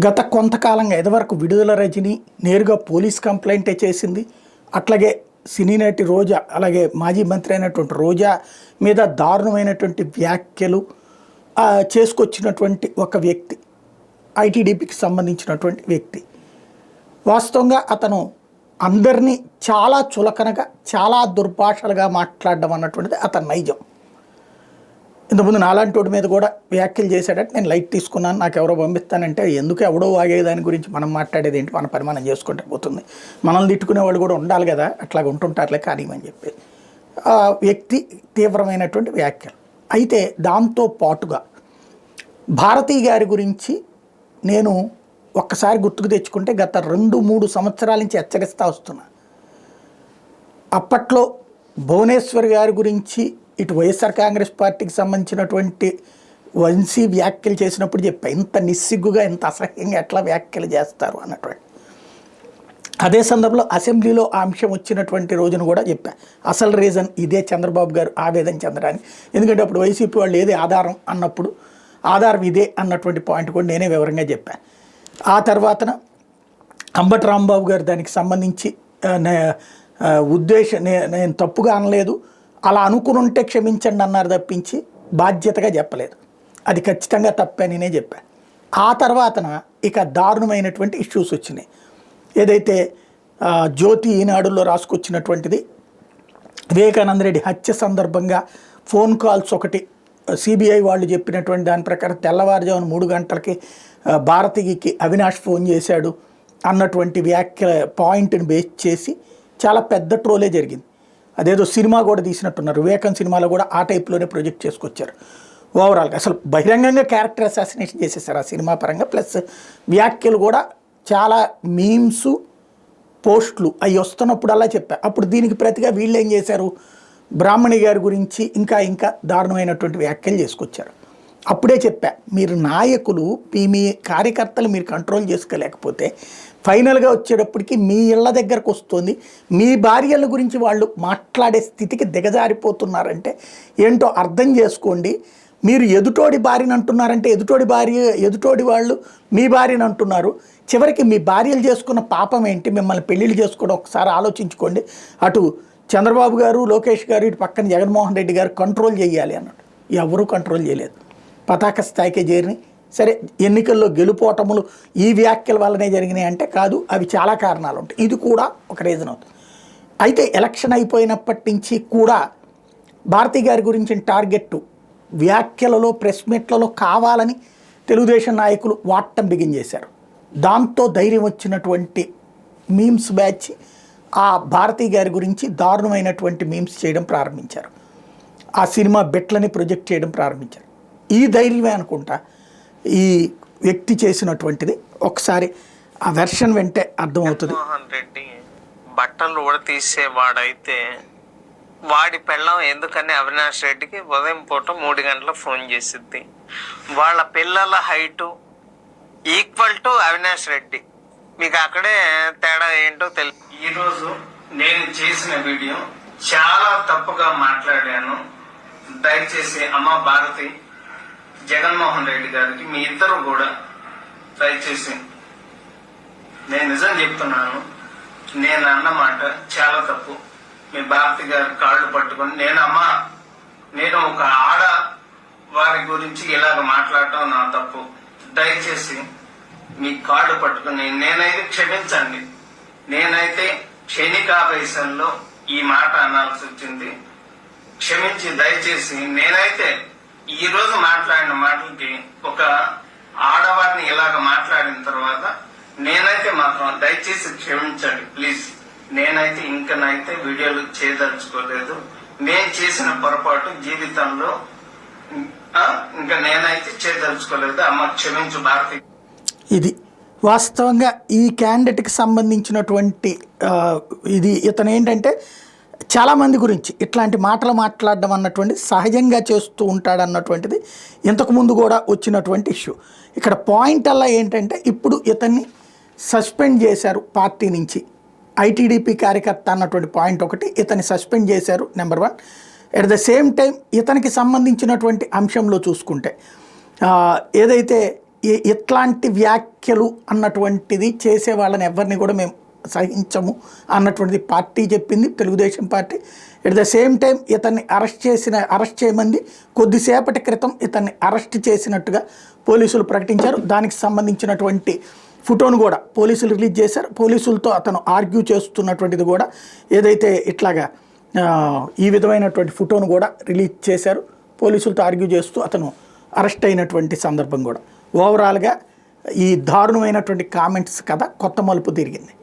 గత కొంతకాలంగా ఇదివరకు విడుదల రజని నేరుగా పోలీస్ కంప్లైంటే చేసింది. అట్లాగే సినీ నటి రోజా, అలాగే మాజీ మంత్రి అయినటువంటి రోజా మీద దారుణమైనటువంటి వ్యాఖ్యలు చేసుకొచ్చినటువంటి ఒక వ్యక్తి, ఐటీడీపీకి సంబంధించినటువంటి వ్యక్తి. వాస్తవంగా అతను అందరినీ చాలా చులకనగా, చాలా దుర్భాషలుగా మాట్లాడడం అన్నటువంటిది అతని నైజం. ఇంతకుముందు నాలాంటి మీద కూడా వ్యాఖ్యలు చేశాడంటే నేను లైట్ తీసుకున్నాను, నాకు ఎవరో పంపిస్తానంటే ఎందుకు ఎవడో వాగే దాని గురించి మనం మాట్లాడేది ఏంటి, మన పని మనం చేసుకుంటే పోతుంది, మనల్ని తిట్టుకునే వాళ్ళు కూడా ఉండాలి కదా, అట్లాగ ఉంటుంటారులే కానివ్వని చెప్పి వ్యక్తి తీవ్రమైనటువంటి వ్యాఖ్యలు. అయితే దాంతో పాటుగా భారతీ గారి గురించి నేను ఒక్కసారి గుర్తుకు తెచ్చుకుంటే గత 2-3 సంవత్సరాల నుంచి హెచ్చరిస్తూ వస్తున్నా. అప్పట్లో భువనేశ్వర్ గారి గురించి ఇటు వైఎస్ఆర్ కాంగ్రెస్ పార్టీకి సంబంధించినటువంటి వంశీ వ్యాఖ్యలు చేసినప్పుడు చెప్పా, ఇంత నిస్సిగ్గుగా, ఇంత అసహ్యంగా ఎట్లా వ్యాఖ్యలు చేస్తారు అన్నటువంటి. అదే సందర్భంలో అసెంబ్లీలో ఆ అంశం వచ్చినటువంటి రోజున కూడా చెప్పా, అసలు రీజన్ ఇదే చంద్రబాబు గారు ఆవేదన చెందడానికి. ఎందుకంటే అప్పుడు వైసీపీ వాళ్ళు ఏది ఆధారం అన్నప్పుడు ఆధారం ఇదే అన్నటువంటి పాయింట్ కూడా నేనే వివరంగా చెప్పాను. ఆ తర్వాతన అంబటి రాంబాబు గారు దానికి సంబంధించి నేను తప్పుగా అనలేదు, అలా అనుకునుంటే క్షమించండి అన్నారు తప్పించి బాధ్యతగా చెప్పలేదు, అది ఖచ్చితంగా తప్పే నేనే చెప్పాను. ఆ తర్వాతన ఇక దారుణమైనటువంటి ఇష్యూస్ వచ్చినాయి. ఏదైతే జ్యోతి ఈనాడులో రాసుకొచ్చినటువంటిది, వివేకానంద రెడ్డి హత్య సందర్భంగా ఫోన్ కాల్స్ ఒకటి సిబిఐ వాళ్ళు చెప్పినటువంటి దాని ప్రకారం తెల్లవారుజామున 3 గంటలకి భారతికి అవినాష్ ఫోన్ చేశాడు అన్నటువంటి వ్యాఖ్య పాయింట్ని బేస్ చేసి చాలా పెద్ద ట్రోలే జరిగింది. అదేదో సినిమా కూడా తీసినట్టున్నారు, వివేకం సినిమాలో కూడా ఆ టైప్లోనే ప్రొజెక్ట్ చేసుకొచ్చారు. ఓవరాల్గా అసలు బహిరంగంగా క్యారెక్టర్ అసాసినేషన్ చేసేసారు ఆ సినిమా పరంగా. ప్లస్ వ్యాఖ్యలు కూడా చాలా మీమ్స్, పోస్టులు అవి వస్తున్నప్పుడల్లా చెప్పా. అప్పుడు దీనికి ప్రతిగా వీళ్ళు ఏం చేశారు, బ్రాహ్మణి గారి గురించి ఇంకా దారుణమైనటువంటి వ్యాఖ్యలు చేసుకొచ్చారు. అప్పుడే చెప్పా, మీరు నాయకులు మీ కార్యకర్తలు మీరు కంట్రోల్ చేసుకోలేకపోతే ఫైనల్గా వచ్చేటప్పటికి మీ ఇళ్ళ దగ్గరకు వస్తుంది, మీ భార్యల గురించి వాళ్ళు మాట్లాడే స్థితికి దిగజారిపోతున్నారంటే ఏంటో అర్థం చేసుకోండి. మీరు ఎదుటోడి భార్యను అంటున్నారంటే ఎదుటోడి వాళ్ళు మీ భార్యను అంటున్నారు. చివరికి మీ భార్యలు చేసుకున్న పాపం ఏంటి, మిమ్మల్ని పెళ్ళిళ్ళు చేసుకోవడం ఒకసారి ఆలోచించుకోండి. అటు చంద్రబాబు గారు, లోకేష్ గారు, ఇటు పక్కన జగన్మోహన్ రెడ్డి గారు కంట్రోల్ చేయాలి అన్నట్టు. ఎవరూ కంట్రోల్ చేయలేదు, పతాక స్థాయికే చేరినాయి. సరే, ఎన్నికల్లో గెలుపోటములు ఈ వ్యాఖ్యల వల్లనే జరిగినాయి అంటే కాదు, అవి చాలా కారణాలు ఉంటాయి, ఇది కూడా ఒక రీజన్ అవుతుంది. అయితే ఎలక్షన్ అయిపోయినప్పటి నుంచి కూడా భారతి గారి గురించి టార్గెట్ వ్యాఖ్యలలో, ప్రెస్ మీట్లలో కావాలని తెలుగుదేశం నాయకులు వాడటం బిగిన్ చేశారు. దాంతో ధైర్యం వచ్చినటువంటి మీమ్స్ బ్యాచ్ ఆ భారతి గారి గురించి దారుణమైనటువంటి మీమ్స్ చేయడం ప్రారంభించారు, ఆ సినిమా బెట్లని ప్రొజెక్ట్ చేయడం ప్రారంభించారు. ఈ ధైర్యమే అనుకుంటా ఈ వ్యక్తి చేసినటువంటిది. ఒకసారి ఆ వెర్షన్ వెంటే అర్థమవుతుంది. జగన్మోహన్ రెడ్డి బట్టలు ఉడతీసేవాడైతే వాడి పెళ్ళం ఎందుకని అవినాష్ రెడ్డికి ఉదయం పూట 3 గంటల ఫోన్ చేసిద్ది. వాళ్ళ పిల్లల height equal to Avinash Reddy. మీకు అక్కడే తేడా ఏంటో తెలుసు. ఈరోజు నేను చేసిన వీడియో చాలా తప్పుగా మాట్లాడాను. దయచేసి అమ్మ భారతి, జగన్మోహన్ రెడ్డి గారికి, మీ ఇద్దరు కూడా దయచేసి, నేను నిజం చెప్తున్నాను, నేను అన్నమాట చాలా తప్పు. మీ భారతి గారి కాళ్ళు పట్టుకొని నేను ఒక ఆడ వారి గురించి ఇలాగ మాట్లాడటం నా తప్పు. దయచేసి మీ కాళ్ళు పట్టుకుని నేనైతే క్షమించండి. నేనైతే క్షణికావేశంలో ఈ మాట అనాల్సి వచ్చింది, క్షమించి దయచేసి. నేనైతే ఈ రోజు మాట్లాడిన మాటలకి ఒక ఆడవారిని ఇలాగ మాట్లాడిన తర్వాత నేనైతే మాత్రం దయచేసి క్షమించండి ప్లీజ్. నేనైతే ఇంకనైతే వీడియోలు చేయదలుచుకోలేదు. నేను చేసిన పొరపాటు జీవితంలో ఇంకా నేనైతే చేయదలుచుకోలేదు. అమ్మ క్షమించు భారతి. ఇది వాస్తవంగా ఈ క్యాండిడేట్కి సంబంధించినటువంటి ఇది. ఇతను ఏంటంటే చాలామంది గురించి ఇట్లాంటి మాటలు మాట్లాడడం అన్నటువంటిది సహజంగా చేస్తూ ఉంటాడు అన్నటువంటిది ఇంతకుముందు కూడా వచ్చినటువంటి ఇష్యూ. ఇక్కడ పాయింట్ అలా ఏంటంటే ఇప్పుడు ఇతన్ని సస్పెండ్ చేశారు పార్టీ నుంచి, ఐటీడీపీ కార్యకర్త అన్నటువంటి పాయింట్ ఒకటి, ఇతన్ని సస్పెండ్ చేశారు number 1. At the same time ఇతనికి సంబంధించినటువంటి అంశంలో చూసుకుంటే ఏదైతే ఇట్లాంటి వ్యాఖ్యలు అన్నటువంటిది చేసే వాళ్ళని ఎవరిని కూడా మేము సహించము అన్నటువంటిది పార్టీ చెప్పింది, Telugu Desam party. At the same time ఇతన్ని అరెస్ట్ చేయమంది కొద్దిసేపటి క్రితం ఇతన్ని అరెస్ట్ చేసినట్టుగా పోలీసులు ప్రకటించారు. దానికి సంబంధించినటువంటి ఫోటోను కూడా పోలీసులు రిలీజ్ చేశారు. పోలీసులతో అతను ఆర్గ్యూ చేస్తున్నటువంటిది కూడా ఏదైతే ఇట్లాగా ఈ విధమైనటువంటి ఫోటోను కూడా రిలీజ్ చేశారు. పోలీసులతో ఆర్గ్యూ చేస్తూ అతను అరెస్ట్ అయినటువంటి సందర్భం కూడా. ఓవరాల్గా ఈ దారుణమైనటువంటి కామెంట్స్ కథ కొత్త మలుపు తిరిగింది.